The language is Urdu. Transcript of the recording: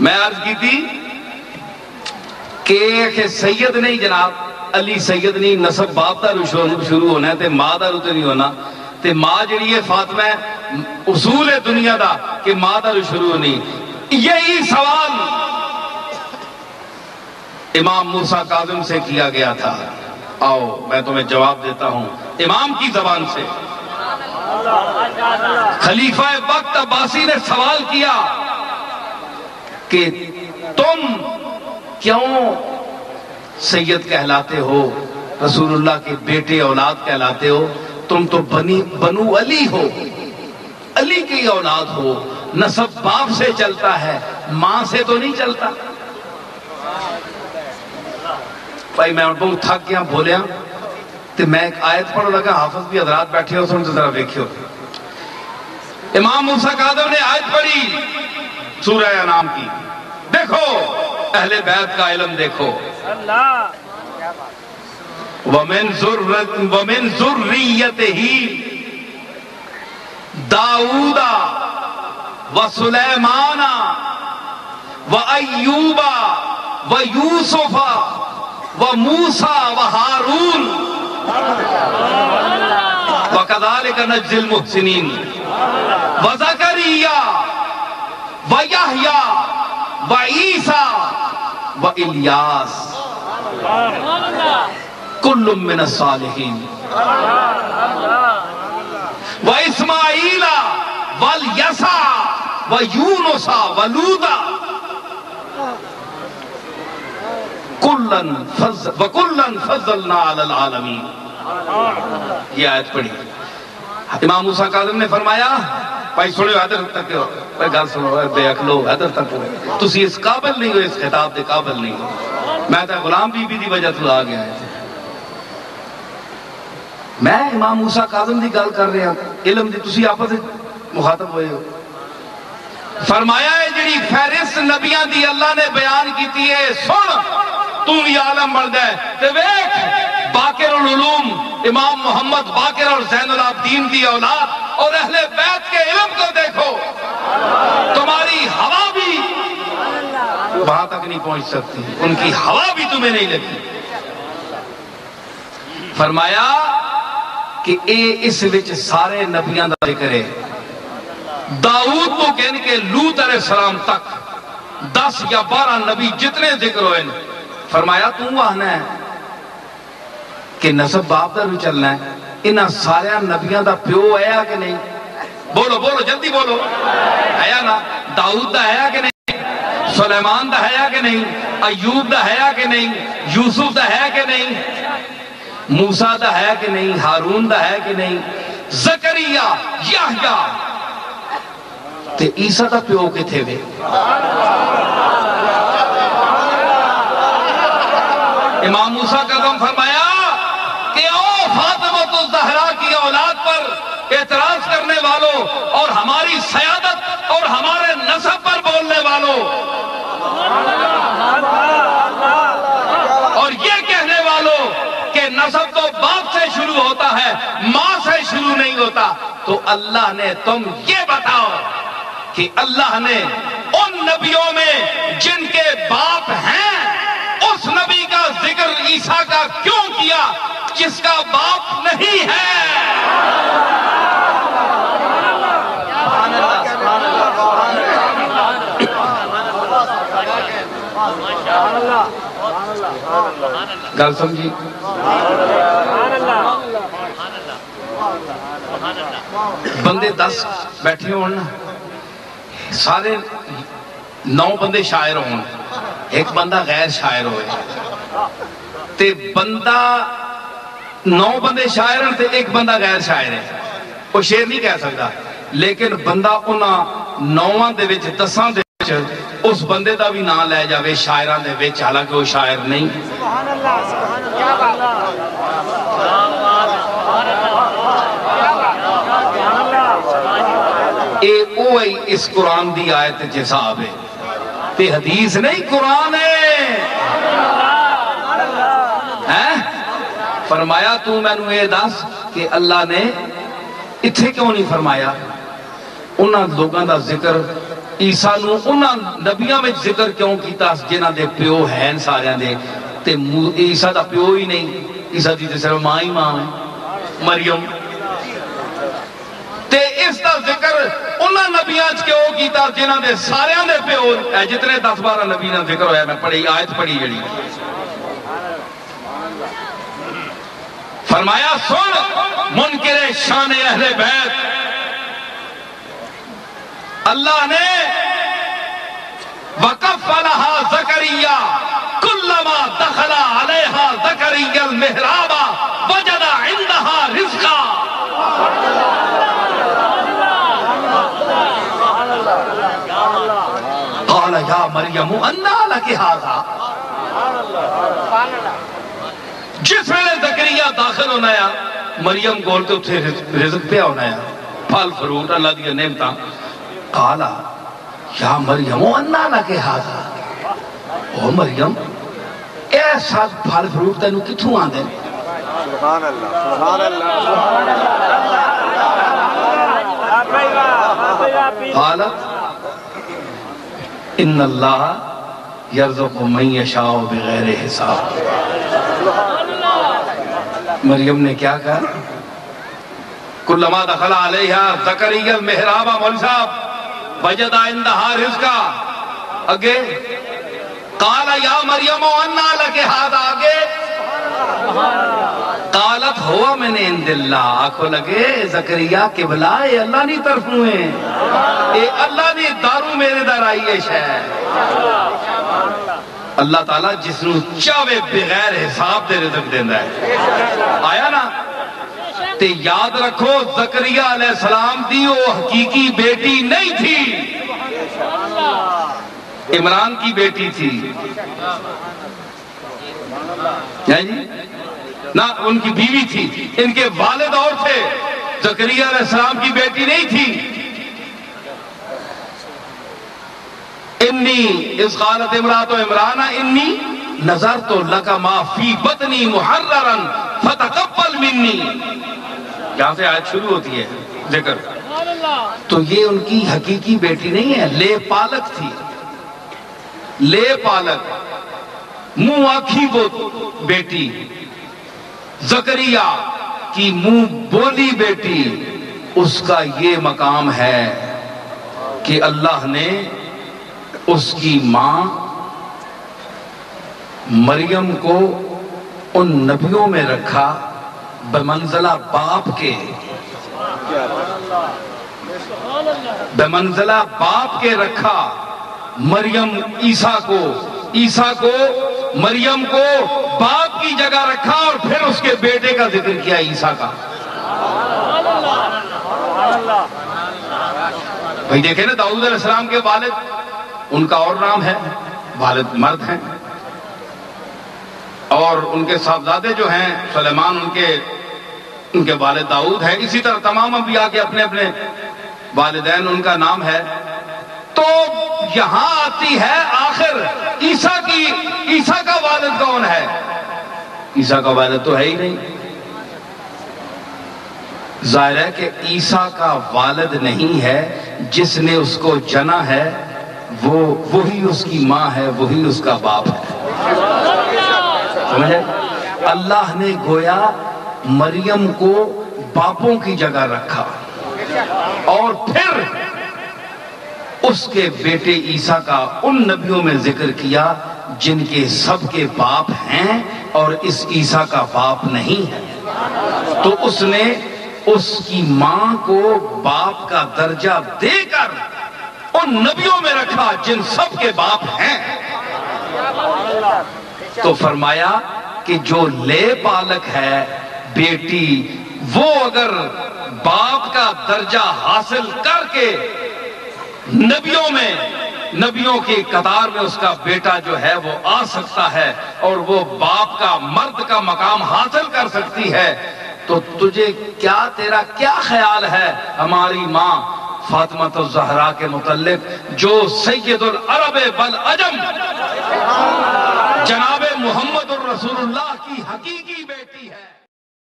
میں عرض کی تھی کہ سید نہیں جناب، علی سید نہیں، نسب باپ دا شروع ہونا ہے تے ماں دا روتے نہیں ہونا، تے ماں جڑی ہے فاطمہ ہے، اصول ہے دنیا دا کہ ماں دا شروع نہیں۔ یہی سوال امام موسیٰ کاظم سے کیا گیا تھا، آؤ میں تمہیں جواب دیتا ہوں امام کی زبان سے۔ خلیفہ وقت عباسی نے سوال کیا کہ تم کیوں سید کہلاتے ہو، رسول اللہ کے بیٹے اولاد کہلاتے ہو، تم تو بنو علی ہو، علی کی اولاد ہو، نسب باپ سے چلتا ہے ماں سے تو نہیں چلتا۔ بھائی میں بہت تھک گیا بولیا تو میں ایک آیت پڑھ لگا، حافظ بھی حضرات بیٹھے ہو، سن تو ذرا دیکھو۔ امام موسیٰ کاظم نے آیت پڑھی سورہ انعام کی، دیکھو اہل بیت کا علم دیکھو، وَمِن ذُرِّيَّتِهِ داؤد وسلیمان وایوب ویوسف وموسیٰ وہارون وَكَذَلِكَ نَجْزِي الْمُحْسِنِينَ وَزَكَرِيَّا وَيَحْيَا وَعِيسَى وَإِلْيَاسَ كُلٌّ مِّنَ الصَّالِحِينَ وَإِسْمَاعِيلَ وَالْيَسَعَ وَيُونُسَ وَلُوطَ وَكُلًّا فَضَّلْنَا عَلَى الْعَالَمِينَ۔ یہ آیت پڑھی، امام موسیٰ کاظم نے فرمایا، بھائی سنو حیدر تک ہو، بھائی گل سنو بے اکلو حیدر تک ہو، تسی اس قابل نہیں ہو، اس خطاب دے قابل نہیں ہو، میں تو غلام بی بی دی وجہ تو آ گیا ہے۔ میں امام موسیٰ کاظم دی گل کر رہا علم دی، تسی آپس مخاطب ہوئے ہو۔ فرمایا ہے جڑی فہرست نبیان دی اللہ نے بیان کیتی ہے، سن تو بھی عالم مرد ہے، تے ویکھ باقر العلوم امام محمد باقر اور زین العابدین دی اولاد اور اہل بیت کے علم کو دیکھو، تمہاری ہوا بھی وہاں تک نہیں پہنچ سکتی، ان کی ہوا بھی تمہیں نہیں لگی۔ فرمایا کہ اے اس وچ سارے نبیان دا ذکر ہے، داؤد تو کہنے کے لوط علیہ السلام تک 10 یا 12 نبی جتنے ذکر ہوئے، فرمایا تم آنا ہے کہ نسب باپ دا بھی چلنا ہے، انہاں سارے نبیان دا پیو ہے یا کہ نہیں؟ بولو بولو جلدی بولو، ہے یا نا؟ داؤد دا ہے یا کہ نہیں؟ سلیمان دا ہے یا کہ نہیں؟ ایوب دا ہے یا کہ نہیں؟ یوسف دا ہے کہ نہیں؟ موسیٰ دا ہے کہ نہیں؟ ہارون دا ہے کہ نہیں؟ زکریا، یحییٰ تے عیسیٰ دا پیو کے تھے وے؟ امام موسیٰ کاظم فرمایا کہ او فاطمہ الزہرا کی اولاد پر اعتراض کرنے والوں اور ہماری سیادت اور ہمارے نسب پر بولنے والوں اور یہ کہنے والوں کہ نسب تو باپ سے شروع ہوتا ہے ماں سے شروع نہیں ہوتا، تو اللہ نے تم یہ بتاؤ کہ اللہ نے ان نبیوں میں جن کے باپ ہیں اس نبی کا ذکر عیسیٰ کا کیوں کیا جس کا باپ نہیں ہے؟ گل سمجھی؟ بندے 10 بیٹھے ہوں سارے 9 بندے شاعر ہوں، ایک بندہ غیر شاعر ہوئے، تے بندہ 9 بندے شاعر ہیں تے ایک بندہ غیر شاعر ہے، وہ شعر نہیں کہہ سکتا، لیکن بندہ انہاں 9 دے وچ 10 دے وچ اس بندے دا بھی نام لے جاوے شاعران دے وچ، حالانکہ وہ شاعر نہیں۔ سبحان اللہ، سبحان اللہ، کیا بات ہے، اے اوہی اس قرآن دی آیت جساب ہے، تے حدیث نہیں قرآن ہے۔ فرمایا تو میں نے یہ دس کہ اللہ نے اتھے کیوں نہیں فرمایا؟ انہاں لوگاں دا ذکر عیسیٰ نو انہاں نبیاں میں ذکر کیوں کیتا جنہاں دے پیو ہیں ساریاں دے تے عیسیٰ دا پیو ہی نہیں، عیسیٰ دی تے صرف ماں ہی ماں ہے مریم، تے اس دا ذکر انہاں نبیاں کیوں کیتا جنہاں دے ساریاں دے پیو جتنے 10-12 نبی نہ ذکر ہویا میں پڑھی آیت پڑھی جڑی فرمایا سن منکر شان اہل بیت، اللہ نے وَقَفَّلَهَا زَكَرِيَّا كُلَّمَا دَخَلَ عَلَيْهَا زَكَرِيَّا الْمِحْرَابَ وَجَدَ عِنْدَهَا رِزْقًا قَالَ يَا مَرْيَمُ أَنَّىٰ لَكِ هَٰذَا، جس ویلے زکریا داخل ہونا ہے مریم گولتے اتھے رزق پہ ہونا ہے پھل فروٹ اللہ دیا نعمتاں، قالا یا مریم انا لکے ہاذا، او مریم ایسا پھل فروٹ تینوں کتھوں آن دے؟ سبحان اللہ سبحان اللہ قالت ان اللہ یرزق من یشاء بغیر حساب، مریم نے کیا کہا؟ کلما دخل علیہا زکریا المحراب مولوی صاحب وجد عندہا رزقا، اگے قال یا مریم انا لک ھذا، آگے قالت ہوا من عند اللہ، آنکھوں لگے زکریا قبلہ اے اللہ نہیں طرف ہوئے اے اللہ نہیں دارو میرے در آئی ہے شہ، اللہ تعالیٰ جس نو چاہے بغیر حساب دے رزق دیندہ ہے، آیا نا؟ تے یاد رکھو زکریا علیہ السلام دی وہ حقیقی بیٹی نہیں تھی، عمران کی بیٹی تھی، نہ ان کی بیوی تھی، ان کے والد اور تھے، زکریا علیہ السلام کی بیٹی نہیں تھی۔ انی اس قالت امرات و عمران انی نظرت لک ما فی بطنی محررا فتقبل منی، یہاں سے آیت شروع ہوتی ہے ذکر، تو یہ ان کی حقیقی بیٹی نہیں ہے، لے پالک تھی، لے پالک منہ آنکھی وہ بیٹی، زکریا کی منہ بولی بیٹی، اس کا یہ مقام ہے کہ اللہ نے اس کی ماں مریم کو ان نبیوں میں رکھا بمنزلہ باپ کے، بمنزلہ باپ کے رکھا، مریم عیسیٰ کو مریم کو باپ کی جگہ رکھا، اور پھر اس کے بیٹے کا ذکر کیا عیسیٰ کا۔ بھئی دیکھیں نا داؤد علیہ السلام کے والد، ان کا اور نام ہے، والد مرد ہیں، اور ان کے صاحبزادے جو ہیں سلیمان ان کے والد داؤد ہیں، اسی طرح تمام انبیاء کے اپنے اپنے والدین ان کا نام ہے۔ تو یہاں آتی ہے آخر عیسیٰ کا والد کون ہے؟ عیسیٰ کا والد تو ہے ہی نہیں، ظاہر ہے کہ عیسیٰ کا والد نہیں ہے، جس نے اس کو جنا ہے وہی اس کی ماں ہے، وہی اس کا باپ ہے، سمجھے؟ اللہ نے گویا مریم کو باپوں کی جگہ رکھا، اور پھر اس کے بیٹے عیسیٰ کا ان نبیوں میں ذکر کیا جن کے سب کے باپ ہیں اور اس عیسیٰ کا باپ نہیں ہے، تو اس نے اس کی ماں کو باپ کا درجہ دے کر ان نبیوں میں رکھا جن سب کے باپ ہیں۔ تو فرمایا کہ جو لے پالک ہے بیٹی، وہ اگر باپ کا درجہ حاصل کر کے نبیوں کی قطار میں اس کا بیٹا جو ہے وہ آ سکتا ہے اور وہ باپ کا مرد کا مقام حاصل کر سکتی ہے، تو تجھے تیرا کیا خیال ہے ہماری ماں فاطمہ الزہرا کے متعلق، جو سید العرب والعجم جناب محمد الرسول اللہ کی حقیقی بیٹی